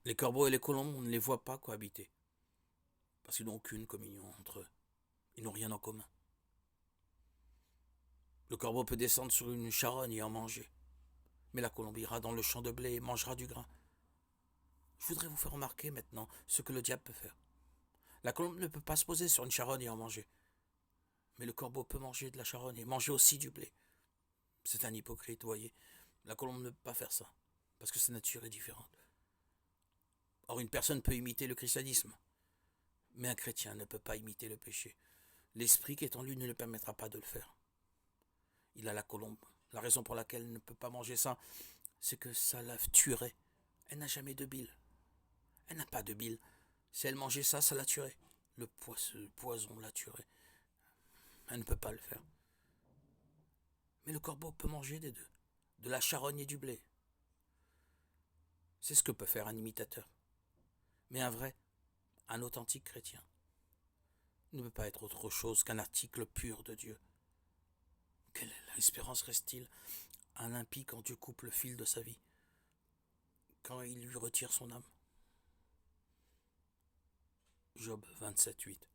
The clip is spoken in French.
Les corbeaux et les colombes, on ne les voit pas cohabiter, parce qu'ils n'ont aucune communion entre eux. Ils n'ont rien en commun. Le corbeau peut descendre sur une charogne et en manger, mais la colombe ira dans le champ de blé et mangera du grain. Je voudrais vous faire remarquer maintenant ce que le diable peut faire. La colombe ne peut pas se poser sur une charogne et en manger, mais le corbeau peut manger de la charogne et manger aussi du blé. C'est un hypocrite, vous voyez. La colombe ne peut pas faire ça, parce que sa nature est différente. Or, une personne peut imiter le christianisme, mais un chrétien ne peut pas imiter le péché. L'esprit qui est en lui ne le permettra pas de le faire. Il a la colombe. La raison pour laquelle elle ne peut pas manger ça, c'est que ça la tuerait. Elle n'a jamais de bile. Elle n'a pas de bile. Si elle mangeait ça, ça la tuerait. Le poison la tuerait. Elle ne peut pas le faire. Mais le corbeau peut manger des deux. De la charogne et du blé. C'est ce que peut faire un imitateur. Mais un vrai, un authentique chrétien, ne peut pas être autre chose qu'un article pur de Dieu. Quelle espérance reste-t-il à un impie quand Dieu coupe le fil de sa vie, quand il lui retire son âme? Job 27, 8.